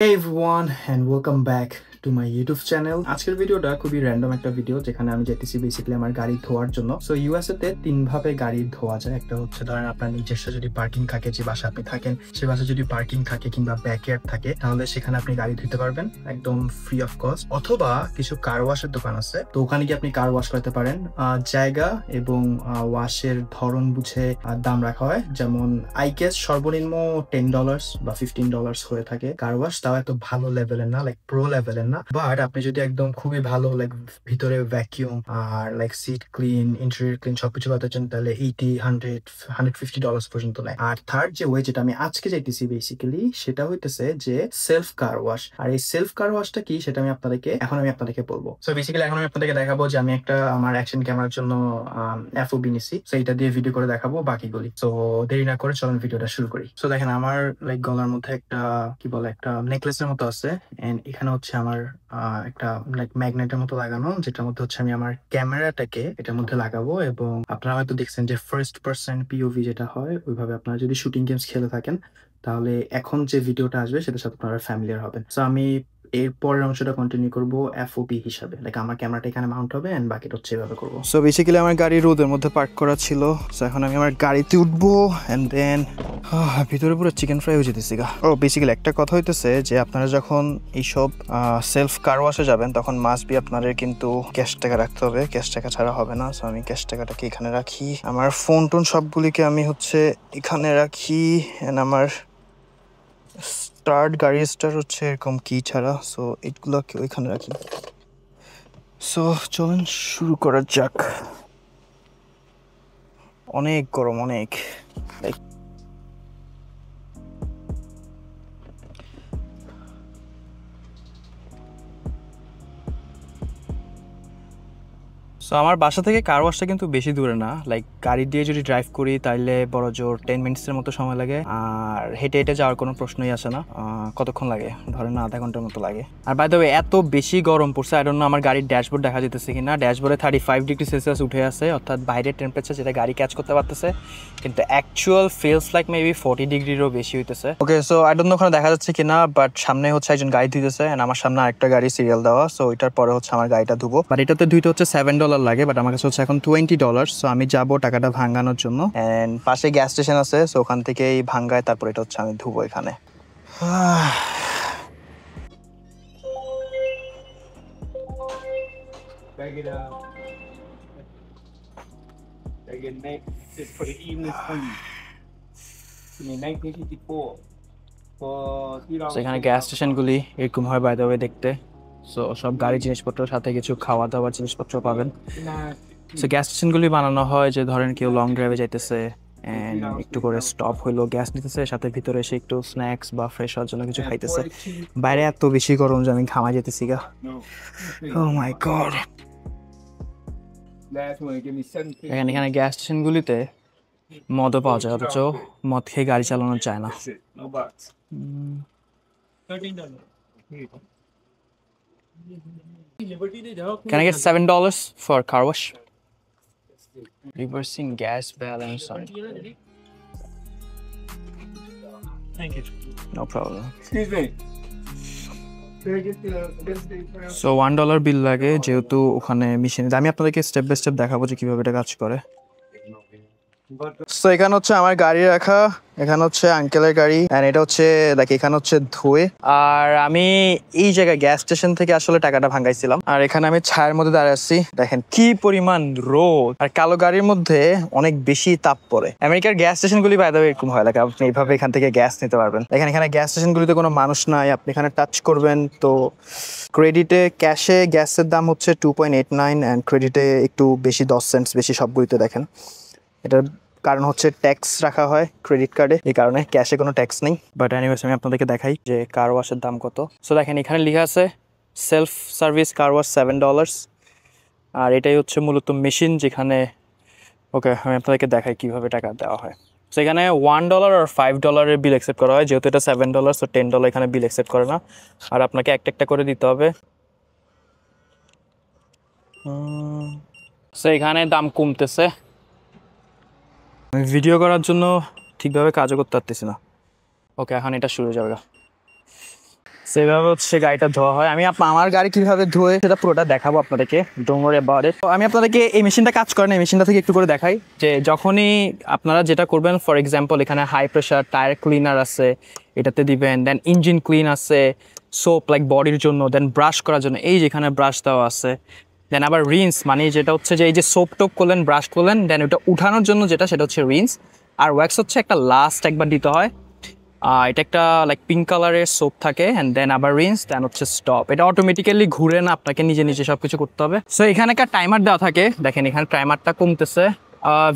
Hey everyone and welcome back to my YouTube channel. আজকের ভিডিওটা খুবই র্যান্ডম একটা ভিডিও যেখানে আমি যেতেছি বেসিক্যালি আমার গাড়ি ধোয়ার জন্য। সো ইউএসএ তে তিন ভাবে গাড়ি ধোয়া যায়। একটা হচ্ছে ধরেন আপনার নিজস্ব যদি পার্কিং থাকে, যে বাসা আপনি থাকেন সে বাসা যদি পার্কিং থাকে কিংবা ব্যাকইয়ার্ড থাকে তাহলে সেখানে আপনি গাড়ি ধুতে পারবেন একদম ফ্রি অফ কস্ট। অথবা কিছু কার ওয়াশের দোকান আছে, তো ওখানে গিয়ে আপনি কার ওয়াশ করতে পারেন। জায়গা এবং ওয়াশের ধরন বুঝে দাম রাখা হয়। যেমন আই গেস সর্বনিম্ন $10 বা $15 হয়ে থাকে কার ওয়াশ, তাও এত ভালো লেভেলের না, লাইক প্রো লেভেলের না। বাট আপনি যদি একদম খুবই ভালো লাইক ভিতরে ভ্যাকিউম আর like seat clean, interior clean সবকিছু করতে চান তাহলে $150 পর্যন্ত নেয়। আর থার্ড যে ওয়ে যেটা আমি আজকে যাইতেছি বেসিক্যালি সেটা হইতেছে যে সেলফ কার ওয়াশ। আর এই সেলফ কার ওয়াশটা কি সেটা আমি আপনাদেরকে বলবো। সো বেসিক্যালি এখন আমি আপনাদেরকে দেখাবো যে আমি একটা আমার অ্যাকশন ক্যামেরার জন্য এফওবি নিছি, সো এটা দিয়ে ভিডিও করে দেখাবো বাকিগুলি। সো দেরি না করে চলুন ভিডিওটা শুরু করি। সো দেখেন আমার লাইক গলার মধ্যে একটা কি বলে একটা নেকলেসের মতো আছে, এন্ড এখানে হচ্ছে আমার একটা লাইক ম্যাগনেটের মতো লাগানো, যেটার মধ্যে হচ্ছে আমি আমার ক্যামেরাটাকে এটার মধ্যে লাগাবো। এবং আপনারা হয়তো দেখছেন যে ফার্স্ট পার্সন পিওভি যেটা হয়, ওইভাবে আপনারা যদি শুটিং গেমস খেলে থাকেন তাহলে এখন যে ভিডিওটা আসবে সেটার সাথে আপনারা ফ্যামিলিয়ার হবেন। সো আমি এর পরের অংশটা কন্টিনিউ করব এফওপি হিসাবে, লাইক আমার ক্যামেরাটা এখানে মাউন্ট হবে এন্ড বাকিটা হচ্ছে এভাবে করব। সো বেসিক্যালি আমার গাড়ি রোদের মধ্যে পার্ক করা ছিল, সো এখন আমি আমার গাড়িতে উঠবো এন্ড দেন ভিতরে পুরো চিকেন ফ্রাই হয়ে যেতেছি গা। ও বেসিক্যালি একটা কথা হইতেছে যে আপনারা যখন এইসব সেলফ কার ওয়াশে যাবেন তখন মাস্ট বি আপনাদের কিন্তু ক্যাশ টাকা রাখতে হবে, ক্যাশ টাকা ছাড়া হবে না। সো আমি ক্যাশ টাকাটাকে এখানে রাখি, আমার ফোন টোন সবগুলিকে আমি হচ্ছে এখানে রাখি, এন্ড আমার গাড়ি স্টার্ট হচ্ছে এরকম কি ছাড়া, সো এগুলোকে ওইখানে রাখি। সো চলুন শুরু করা যাক। অনেক গরম, অনেক লাইক সো আমার বাসা থেকে কার ওয়াশটা কিন্তু বেশি দূরে না, লাইক গাড়ি দিয়ে যদি ড্রাইভ করি তাহলে বড় জোর 10 মিনিটসের মতো সময় লাগে। আর হেঁটে হেঁটে যাওয়ার কোনো প্রশ্নই আসে না। কতক্ষণ লাগে ধরেন না, আধা ঘন্টার মতো লাগে। আর বাই দ্য ওয়ে এত বেশি গরম পড়ছে, আই ডোন্ট নো আমার গাড়ির ড্যাশবোর্ড দেখা যেতেছে কিনা। ড্যাশবোর্ডে 35°C উঠে আছে, অর্থাৎ বাইরের টেম্পারেচার যেটা গাড়ি ক্যাচ করতে পারতেছে, কিন্তু অ্যাকচুয়াল ফিলস লাইক মেবি 40°ও বেশি হইতেছে। ওকে, সো আই ডোন্ট নো ওখানে দেখা যাচ্ছে কিনা, বাট সামনে হচ্ছে একজন গাড়ি ধুইতেছে এন্ড আমার সামনে আরেকটা গাড়ি সিরিয়াল দেওয়া। সো এটার পরে হচ্ছে আমার গাড়িটা ধুবো, বাট এটাতে ধুইতে হচ্ছে $7 লাগে, বাট আমার কাছে হচ্ছে এখন $20। সো আমি যাবো টাকাটা ভাঙানোর জন্য, এন্ড পাশে গ্যাস স্টেশন আছে, সো ওখান থেকেই ভাঙ্গায় তারপর এটা হচ্ছে আমি ধুবো এখানে। এখানে গ্যাস স্টেশনগুলি এরকম হয় বাই দ্য ওয়ে দেখতে। সো সব গাড়ি জিনিসপত্র সাথে কিছু খাওয়া দাওয়ার জিনিসপত্র পাবেন। সো গ্যাস স্টেশনগুলি বানানো হয় যে ধরেন কেউ লং ড্রাইভে যাইতেছে এন্ড একটু করে স্টপ হইলো, গ্যাস নিতেছে, সাথে ভিতরে এসে একটু স্ন্যাক্স বা ফ্রেশ হওয়ার জন্য কিছু খাইতেছে। বাইরে এত বেশি গরম যে আমি ঘামা যেতেছি গা। ও মাই গড। এখানে গ্যাস স্টেশনগুলিতে মদও পাওয়া যায়, অথচ মদ খেয়ে গাড়ি চালানো যায় না। Can I get $7 for car wash? Reversing gas balance on. Thank you. No problem. Excuse me. So $1 বিল লাগে যেহেতু ওখানে মেশিনে। আমি আপনাদেরকে স্টেপ বাই স্টেপ দেখাবো যে কিভাবে এটা কাজ করে। সো এখানে হচ্ছে আমার গাড়ি রাখা, এখানে হচ্ছে আঙ্কেলের গাড়ি, এন্ড এটা হচ্ছে লাইক এখানে হচ্ছে ধুয়ে। আর আমি এই জায়গায় গ্যাস স্টেশন থেকে আসলে টাকাটা ভাঙাইছিলাম। আর এখানে আমি ছায়ের মধ্যে দাঁড়িয়ে আছি, দেখেন কি পরিমাণ রোদ, আর কালো গাড়ির মধ্যে অনেক বেশি তাপ পড়ে। আমেরিকার গ্যাস স্টেশনগুলি বাই দ্য ওয়ে এরকম হয়, লাগে আপনি এইভাবে এখান থেকে গ্যাস নিতে পারবেন। এখানে গ্যাস স্টেশনগুলিতে কোনো মানুষ নাই, আপনি এখানে টাচ করবেন তো ক্রেডিটে, ক্যাশে গ্যাসের দাম হচ্ছে 2.89 এন্ড ক্রেডিটে একটু বেশি 10 সেন্টস বেশি সবগুলিতে। দেখেন এটার কারণ হচ্ছে ট্যাক্স রাখা হয় ক্রেডিট কার্ডে, এই কারণে ক্যাশে কোনো ট্যাক্স নেই। বাট এনিওয়েজ আমি আপনাদেরকে দেখাই যে কার ওয়াশের দাম কত। সো দেখেন এখানে লেখা আছে সেলফ সার্ভিস কার ওয়াশ $7। আর এটাই হচ্ছে মূলত মেশিন যেখানে, ওকে আমি আপনাদেরকে দেখাই কিভাবে টাকা দেওয়া হয়। সো এখানে $1 আর $5 বিল অ্যাকসেপ্ট করা হয়, যেহেতু এটা $7, সো $10 এখানে বিল অ্যাকসেপ্ট করে না। আর আপনাকে একটা একটা করে দিতে হবে। সো এখানে দাম কমতেছে, আমি ভিডিও করার জন্য ঠিকভাবে কাজও করতে পারতেছি না। ওকে এখন এটা শুরু হয়ে যাবে। সেভাবে হচ্ছে গাড়িটা ধোয়া হয়। আমি আমার গাড়ি কিভাবে ধোয় সেটা পুরোটা দেখাবো আপনাদেরকে, ডোন্ট ওয়ারি অ্যাবাউট ইট। তো আমি আপনাদেরকে এই মেশিনটা কাজ করে না, এই মেশিনটা থেকে একটু করে দেখাই যে যখনই আপনারা যেটা করবেন, ফর এক্সাম্পল এখানে হাই প্রেশার টায়ার ক্লিনার আছে, এটাতে দিবেন, দেন ইঞ্জিন ক্লিন আছে, সোপ লাইক বডির জন্য, দেন ব্রাশ করার জন্য এই যেখানে ব্রাশ দেওয়া আছে, দেন আবার রিন্স মানে যেটা হচ্ছে যে এই যে সোপ টোপ করলেন, ব্রাশ করলেন, দেন ওটা উঠানোর জন্য যেটা সেটা হচ্ছে রিন্স, আর ওয়্যাক্স হচ্ছে একটা লাস্ট একবার দিতে হয়। এটা একটা লাইক পিঙ্ক কালারের সোপ থাকে, অ্যান্ড দেন আবার রিন্স, দেন হচ্ছে স্টপ। এটা অটোমেটিক্যালি ঘুরে না, আপনাকে নিজে নিজে সব কিছু করতে হবে। সো এখানে একটা টাইমার দেওয়া থাকে, দেখেন এখানে টাইমারটা কমতেছে,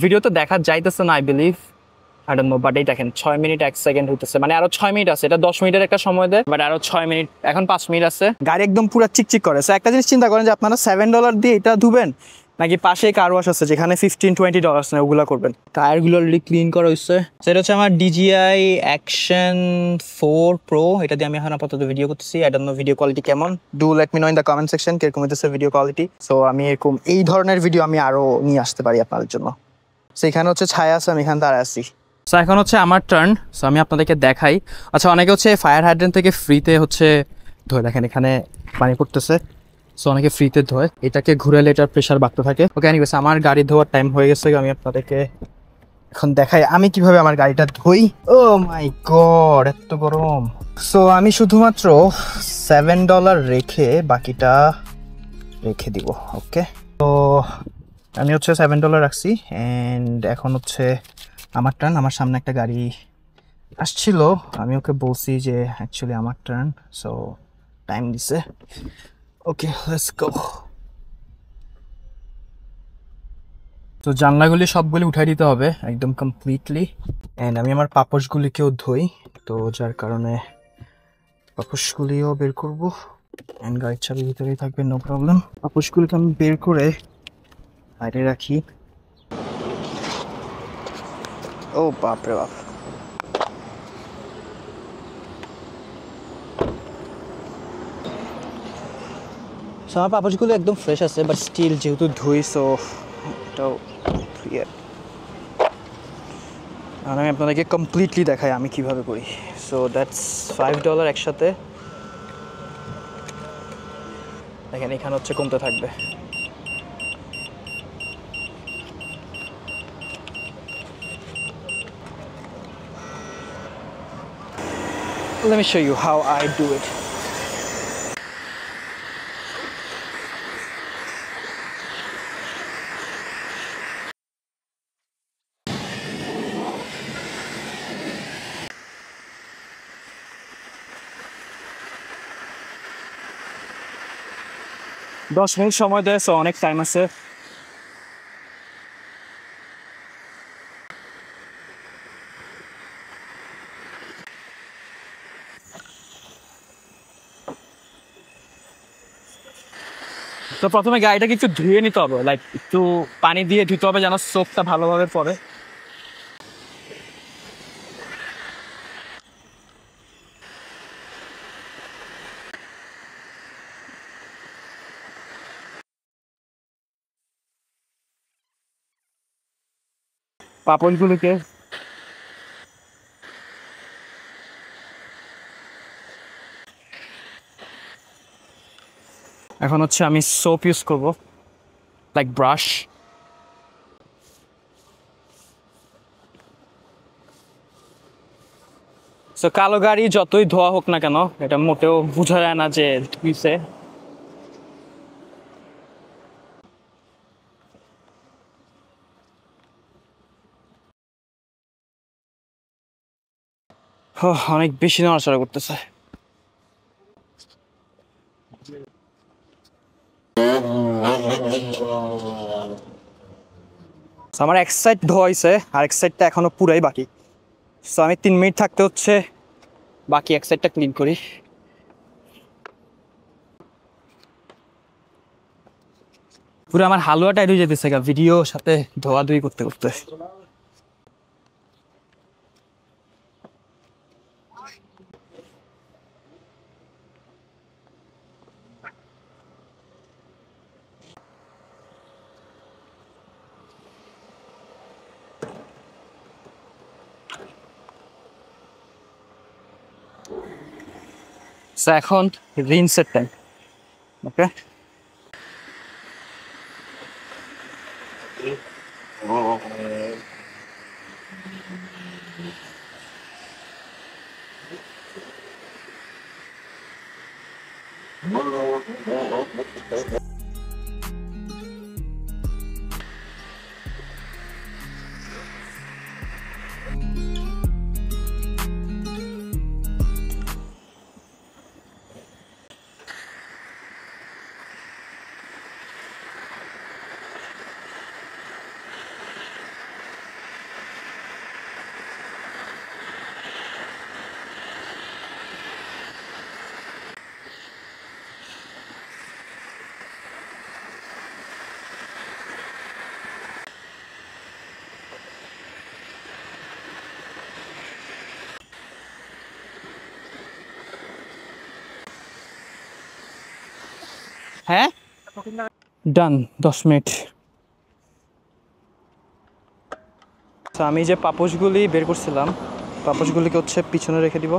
ভিডিওতে দেখা যাইতেছে না I believe, I don't no, but এই দেখেন 6 মিনিট 1 সেকেন্ড হইতেছে, মানে আরো 6 মিনিট আছে। এটা 10 মিনিটের একটা সময় দেয়, বাট আরো 6 মিনিট, এখন 5 মিনিট আছে। গাড়ি একদম পুরো চিকচিক করে। সো একটা জিনিস চিন্তা করেন যে আপনারা $7 দিয়ে এটা ধুবেন, নাকি পাশে কার ওয়াশ আছে যেখানে $15-20 নেয়, ওগুলো করবেন। টায়ারগুলো অলরেডি ক্লিন করা হয়েছে। সেটা হচ্ছে আমার DJI Action 4 Pro, এটা দিয়ে আমি এখন আপাতত ভিডিও করতেছি। I don't know video quality কেমন, do let me know in the comment section কিরকম হইতেছে ভিডিও কোয়ালিটি। সো আমি এরকম এই ধরনের ভিডিও আমি আরো নিয়ে আসতে পারি আপনাদের জন্য। সো এখানে হচ্ছে ছায়া আছে, আমি এখানে দাঁড়ায় আছি। সো এখন হচ্ছে আমার টার্ন। সো আমি আপনাদেরকে দেখাই। আচ্ছা, অনেকে হচ্ছে ফায়ার হাইড্রেন্ট থেকে ফ্রিতে হচ্ছে ধরে, দেখেন এখানে পানি পড়তেছে। সো অনেকে ফ্রিতে ধোয়, এটাকে ঘুরালে এটার প্রেশার বাড়তে থাকে। ওকে, এনিওয়েজ আমার গাড়ি ধোয়ার টাইম হয়ে গেছে। আমি আপনাদেরকে এখন দেখাই আমি কিভাবে আমার গাড়িটা ধুই। ও মাই গড, এত গরম। সো আমি শুধুমাত্র $7 রেখে বাকিটা রেখে দিব। ওকে, তো আমি হচ্ছে $7 রাখছি, অ্যান্ড এখন হচ্ছে আমার টার্ন। আমার সামনে একটা গাড়ি আসছিল, আমি ওকে বলছি যে অ্যাকচুয়ালি আমার টার্ন, সো টাইম দিছে। ওকে, লেটস গো। তো জানলাগুলি সবগুলি উঠাই দিতে হবে একদম কমপ্লিটলি, অ্যান্ড আমি আমার পাপোশগুলিকেও ধুই, তো যার কারণে পাপোশগুলিও বের করবো, অ্যান্ড গাড়ির চাবি ভিতরেই থাকবে, নো প্রবলেম। পাপোশগুলিকে আমি বের করে বাইরে রাখি। ও বাপরে বাপ, সো আমার পাপোশগুলো একদম ফ্রেশ আছে, বাট স্টিল যেহেতু ধুই, সো এটাও ক্লিয়ার। আর আমি আপনাদেরকে কমপ্লিটলি দেখাই আমি কিভাবে করি। সো দ্যাটস $5 একসাথে। দেখেন এখানে হচ্ছে কমতে থাকবে। Let me show you how I do it. দশ মিনিট সময় দেয়, সো অনেক টাইম আছে। তো প্রথমে গাড়িটাকে একটু ধুয়ে নিতে হবে, লাইক একটু পানি দিয়ে ধুতে হবে যেন সোপটা ভালোভাবে পড়ে। পাপড়গুলোকে এখন হচ্ছে আমি সোপ ইউজ করব, লাইক ব্রাশ। সো কালো গাড়ি যতই ধোয়া হোক না কেন, এটা মোটেও বোঝা যায় না যে ধুইছে। অনেক বেশি নড়াচড়া করতেছে। আমার এক সাইড ধোয়া হয়েছে, আর এক সাইডটা এখনো পুরাই বাকি। সো আমি 3 মিনিট থাকতে হচ্ছে বাকি এক সাইডটা ক্লিন করি। পুরো আমার হালুয়া টাইট হয়ে যেতেছে ভিডিও সাথে ধোয়াধুয়ি করতে করতে। সো এখন রিন্সের টাইম। ওকে, হ্যাঁ ডান, 10 মিনিট। তো আমি যে পাপোশগুলি বের করছিলাম, পাপোশগুলিকে হচ্ছে পিছনে রেখে দিব।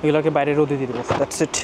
এগুলোকে বাইরে রোদে দিয়ে দিব, দ্যাটস ইট।